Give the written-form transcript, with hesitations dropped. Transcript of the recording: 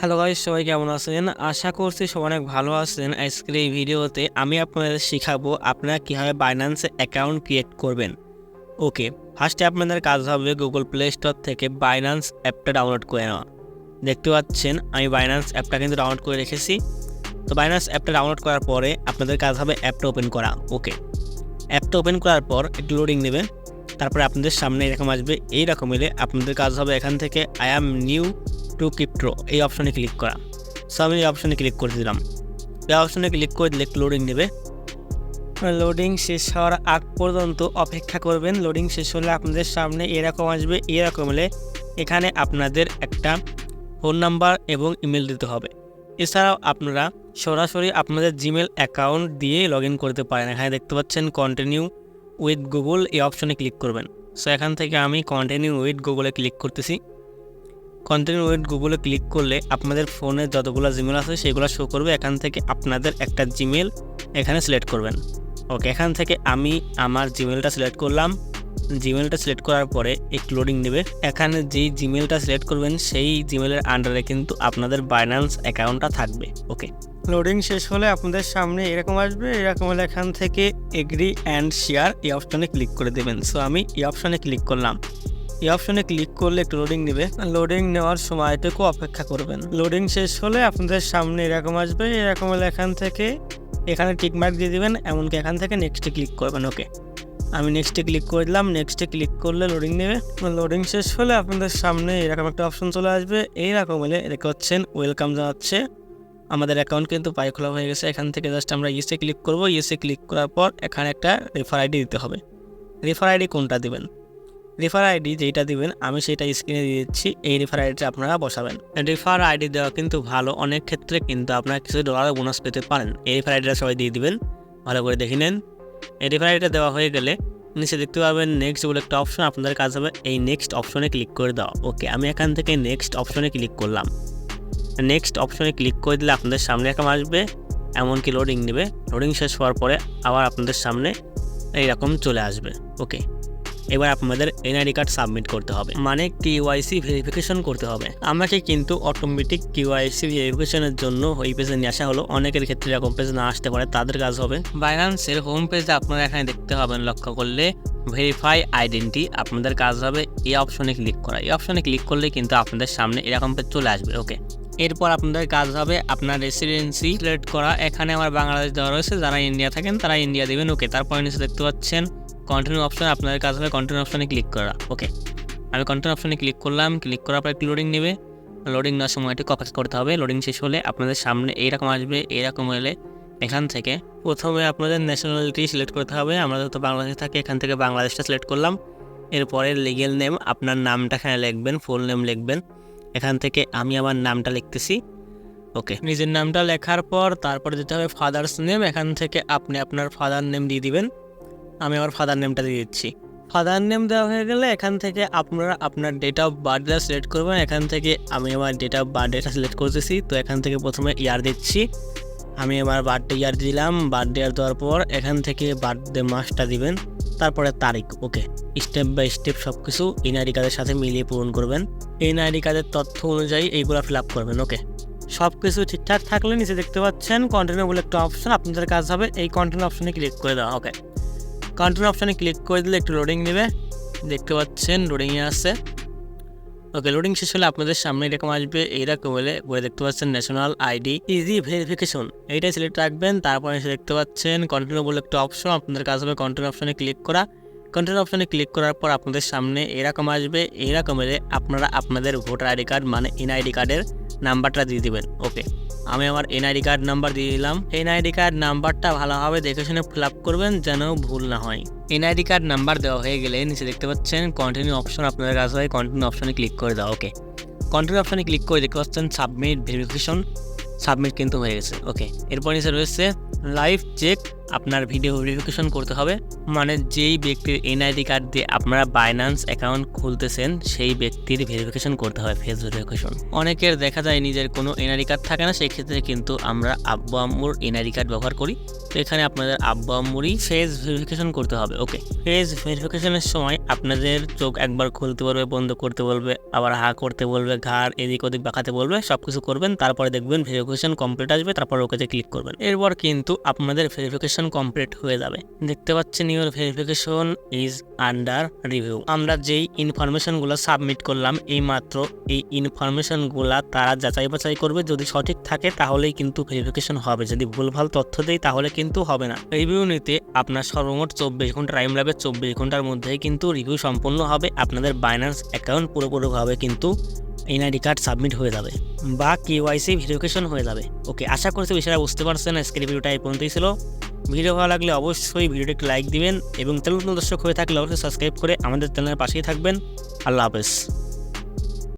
Hello guys, সবাই কেমন আছেন? আশা করছি সবাই অনেক ভালো আছেন। আজকের এই ভিডিওতে আমি আপনাদের শিখাবো আপনারা কিভাবে বাইন্যান্সে অ্যাকাউন্ট ক্রিয়েট করবেন। ওকে, ফার্স্টে আপনাদের কাজ হবে গুগল প্লে স্টোর থেকে বাইন্যান্স অ্যাপটা ডাউনলোড করে নেওয়া। দেখতে পাচ্ছেন আমি বাইন্যান্স অ্যাপটা কিন্তু ডাউনলোড করে রেখেছি। তো বাইন্যান্স অ্যাপটা ডাউনলোড করার পরে আপনাদের কাজ হবে অ্যাপটা ওপেন করা। ওকে, অ্যাপটা ওপেন করার পর একটু লোডিং নেবে, তারপরে আপনাদের সামনে এরকম আসবে। এইরকম এলে আপনাদের কাজ হবে এখান থেকে I am new two crypto এই অপশনে ক্লিক করা। সো আমি এই অপশনে ক্লিক করে দিলাম। এই অপশনে ক্লিক করে দিলে একটু লোডিং নেবে। লোডিং শেষ হওয়ার আগ পর্যন্ত অপেক্ষা করবেন। লোডিং শেষ হলে আপনাদের সামনে এরকম আসবে। এরকম হলে এখানে আপনাদের একটা ফোন নাম্বার এবং ইমেল দিতে হবে। এছাড়াও আপনারা সরাসরি আপনাদের জিমেল অ্যাকাউন্ট দিয়ে লগ ইন করতে পারেন। এখানে দেখতে পাচ্ছেন কন্টিনিউ উইথ গুগল এই অপশনে ক্লিক করবেন। সো এখান থেকে আমি কন্টিনিউ উইথ গুগলে ক্লিক করতেছি। কন্টিনিউ উইথ গুগলে ক্লিক করলে আপনাদের ফোনে যতগুলো জিমেল আছে সেগুলো শো করবে। এখান থেকে আপনাদের একটা জিমেল এখানে সিলেক্ট করবেন। ওকে, এখান থেকে আমি আমার জিমেলটা সিলেক্ট করলাম। জিমেলটা সিলেক্ট করার পরে একটু লোডিং নেবে। এখানে যেই জিমেলটা সিলেক্ট করবেন সেই জিমেলের আন্ডারে কিন্তু আপনাদের বাইন্যান্স অ্যাকাউন্টটা থাকবে। ওকে, লোডিং শেষ হলে আপনাদের সামনে এরকম আসবে। এরকম হলে এখান থেকে এগ্রি অ্যান্ড শেয়ার এই অপশনে ক্লিক করে দেবেন। সো আমি এই অপশনে ক্লিক করলাম। এই অপশনে ক্লিক করলে একটু লোডিং নেবে। লোডিং নেওয়ার সময়টুকু অপেক্ষা করবেন। লোডিং শেষ হলে আপনাদের সামনে এরকম আসবে। এরকম হলে এখান থেকে এখানে টিকমার্ক দিয়ে দিবেন, এমনকি এখান থেকে নেক্সটে ক্লিক করবেন। ওকে, আমি নেক্সটে ক্লিক করে দিলাম। নেক্সটে ক্লিক করলে লোডিং নেবে। লোডিং শেষ হলে আপনাদের সামনে এরকম একটা অপশন চলে আসবে। এইরকম হলে দেখতে পাচ্ছেন ওয়েলকাম জানাচ্ছে। আমাদের অ্যাকাউন্ট কিন্তু পাই খোলা হয়ে গেছে। এখান থেকে জাস্ট আমরা ইয়েসে ক্লিক করব। ইয়েসে ক্লিক করার পর এখানে একটা রেফার আইডি দিতে হবে। রেফার আইডি কোনটা দিবেন? রেফার আইডি যেটা দিবেন আমি সেটা স্ক্রিনে দিয়ে দিচ্ছি। এই রেফার আইডিটা আপনারা বসাবেন। রেফার আইডি দেওয়া কিন্তু ভালো, অনেক ক্ষেত্রে কিন্তু আপনারা কিছু ডলার বোনাস পেতে পারেন। এই রেফার আইডিটা সবাই দিয়ে দিবেন, ভালো করে দেখে নেন। এই রেফার আইডিটা দেওয়া হয়ে গেলে নিচে দেখতে পাবেন নেক্সট বলে একটা অপশন। আপনাদের কাজ হবে এই নেক্সট অপশনে ক্লিক করে দেওয়া। ওকে, আমি এখান থেকে নেক্সট অপশনে ক্লিক করলাম। নেক্সট অপশনে ক্লিক করে দিলে আপনাদের সামনে এরকম আসবে, এমনকি লোডিং নেবে। লোডিং শেষ হওয়ার পরে আবার আপনাদের সামনে এইরকম চলে আসবে। ওকে, এবার আপনাদের এনআইডি কার্ড সাবমিট করতে হবে, মানে কেওয়াইসি ভেরিফিকেশন করতে হবে। আমাকে কিন্তু অটোমেটিক কেওয়াইসি ভেরিফিকেশনের জন্য ওই পেজে নিয়ে আসা হলো। অনেকের ক্ষেত্রে এরকম পেজ না আসতে পারে, তাদের কাজ হবে বাইন্যান্সের হোম পেজে আপনারা এখানে দেখতে পাবেন, লক্ষ্য করলে ভেরিফাই আইডেন্টি। আপনাদের কাজ হবে এই অপশনে ক্লিক করা। এই অপশনে ক্লিক করলে কিন্তু আপনাদের সামনে এরকম পেজ চলে আসবে। ওকে, এরপর আপনাদের কাজ হবে আপনার রেসিডেন্সি সিলেক্ট করা। এখানে আমার বাংলাদেশ দেওয়া রয়েছে, যারা ইন্ডিয়া থাকেন তারা ইন্ডিয়া দেবেন। ওকে, তারপর নিচে দেখতে পাচ্ছেন কন্টিনিউ অপশন। আপনাদের কাজ হবে কন্টিনিউ অপশনে ক্লিক করা। ওকে, আমি কন্টিনিউ অপশনে ক্লিক করলাম। ক্লিক করার পর একটু লোডিং নেবে। লোডিং নেওয়ার সময়টি অপেক্ষা করতে হবে। লোডিং শেষ হলে আপনাদের সামনে এইরকম আসবে। এইরকম হলে এখান থেকে প্রথমে আপনাদের ন্যাশনালিটি সিলেক্ট করতে হবে। আমরা যত বাংলাদেশে থাকি এখান থেকে বাংলাদেশটা সিলেক্ট করলাম। এরপরে লিগেল নেম, আপনার নামটা এখানে লিখবেন, ফুল নেম লিখবেন। এখান থেকে আমি আমার নামটা লিখতেছি। ওকে, নিজের নামটা লেখার পর তারপরে যেতে হবে ফাদার্স নেম। এখান থেকে আপনি আপনার ফাদার নেম দিয়ে দিবেন। আমি আমার ফাদার নেমটা দিয়ে দিচ্ছি। ফাদার নেম দেওয়া হয়ে গেলে এখান থেকে আপনারা আপনার ডেট অফ বার্থটা সিলেক্ট করবেন। এখান থেকে আমি আমার ডেট অফ বার্থডেটা সিলেক্ট করতেছি। তো এখান থেকে প্রথমে ইয়ার দিচ্ছি। আমি আমার বার্থডে ইয়ার দিলাম। বার্থডে ইয়ার দেওয়ার পর এখান থেকে বার্থডে মাসটা দিবেন, তারপরে তারিখ। ওকে, স্টেপ বাই স্টেপ সব কিছু এনআইডি কার্ডের সাথে মিলিয়ে পূরণ করবেন। এনআইডি কার্ডের তথ্য অনুযায়ী এইগুলো ফিল আপ করবেন। ওকে, সব কিছু ঠিকঠাক থাকলে নিচে দেখতে পাচ্ছেন কন্টিনিউ বলে একটা অপশন। আপনাদের কাজ হবে এই কন্টিনিউ অপশনে ক্লিক করে দেওয়া। ওকে, কন্টিনিউ অপশনে ক্লিক করে দিলে একটু লোডিং নেবে। দেখতে পাচ্ছেন লোডিংয়ে আসছে। ওকে, লোডিং শেষ হলে আপনাদের সামনে এরকম আসবে। এইরকম হলে দেখতে পাচ্ছেন ন্যাশনাল আইডি ইজি ভেরিফিকেশন, এইটাই সিলেক্ট রাখবেন। তারপরে এসে দেখতে পাচ্ছেন কন্টিনিউ বলে একটা অপশন। আপনাদের কাজ হবে কন্টিনিউ অপশনে ক্লিক করা। কন্টিনিউ অপশনে ক্লিক করার পর আপনাদের সামনে এরকম আসবে। এইরকম হলে আপনারা আপনাদের ভোটার আইডি কার্ড মানে এনআইডি কার্ডের নাম্বারটা দিয়ে দিবেন। ওকে, আমি আমার এনআইডি কার্ড নাম্বার দিয়ে দিলাম। এনআইডি কার্ড নাম্বারটা ভালোভাবে দেখে শুনে ফিল আপ করবেন যেন ভুল না হয়। এনআইডি কার্ড নাম্বার দেওয়া হয়ে গেলে নিচে দেখতে পাচ্ছেন কন্টিনিউ অপশন। আপনাদের কাজ হয় কন্টিনিউ অপশনে ক্লিক করে দাও। ওকে, কন্টিনিউ অপশনে ক্লিক করে দেখতে পাচ্ছেন সাবমিট ভেরিফিকেশন। সাবমিট কিন্তু হয়ে গেছে। ওকে, এরপর নিচে রয়েছে লাইভ চেক আপনার ভিডিও ভেরিফিকেশন করতে হবে, মানে যেই ব্যক্তির এনআইডি কার্ড দিয়ে আপনারা বাইন্যান্স অ্যাকাউন্ট খুলতেছেন সেই ব্যক্তির ভেরিফিকেশন করতে হবে, ফেস ভেরিফিকেশন। অনেকের দেখা যায় নিজের কোনো এনআইডি কার্ড থাকে না, সেই ক্ষেত্রে কিন্তু আমরা আব্বু আম্মুর এনআইডি কার্ড ব্যবহার করি। তো এখানে আপনাদের আব্বু আম্মুরই ফেস ভেরিফিকেশন করতে হবে। ওকে, ফেস ভেরিফিকেশনের সময় আপনাদের চোখ একবার খুলতে বলবে, বন্ধ করতে বলবে, আবার হা করতে বলবে, ঘাড় এদিক ওদিক বাঁকাতে বলবে, সব কিছু করবেন, তারপরে দেখবেন ভেরিফিকেশন কমপ্লিট আসবে, তারপর ওকেতে ক্লিক করবেন। এরপর কিন্তু আপনাদের ভেরিফিকেশন কমপ্লিট হয়ে যাবে। দেখতে পাচ্ছেন your verification is under review. আমরা যেই ইনফরমেশনগুলো সাবমিট করলাম এই মাত্র, এই ইনফরমেশনগুলো তারা যাচাই বাছাই করবে, যদি সঠিক থাকে তাহলেই কিন্তু ভেরিফিকেশন হবে, যদি ভুলভাল তথ্য দেয় তাহলে কিন্তু হবে না। রিভিউ নিতে আপনার সর্বমোট 24 ঘন্টা টাইম লাগবে, 24 ঘন্টার মধ্যেই কিন্তু রিভিউ সম্পূর্ণ হবে, আপনাদের বাইন্যান্স অ্যাকাউন্ট পুরোপুরিভাবে কিন্তু এনআইডি কার্ড সাবমিট হয়ে যাবে বা কেওয়াইসি ভেরিফিকেশন হয়ে যাবে। ওকে, আশা করছি বিষয়টা বুঝতে পারছেন। আজকের ভিডিওটা এই পর্যন্তই ছিল। ভিডিও ভালো লাগলে অবশ্যই ভিডিওটি একটু লাইক দিবেন এবং চ্যানেল নতুন দর্শক হয়ে থাকলে অবশ্যই সাবস্ক্রাইব করে আমাদের চ্যানেলের পাশেই থাকবেন। আল্লাহ হাফেজ।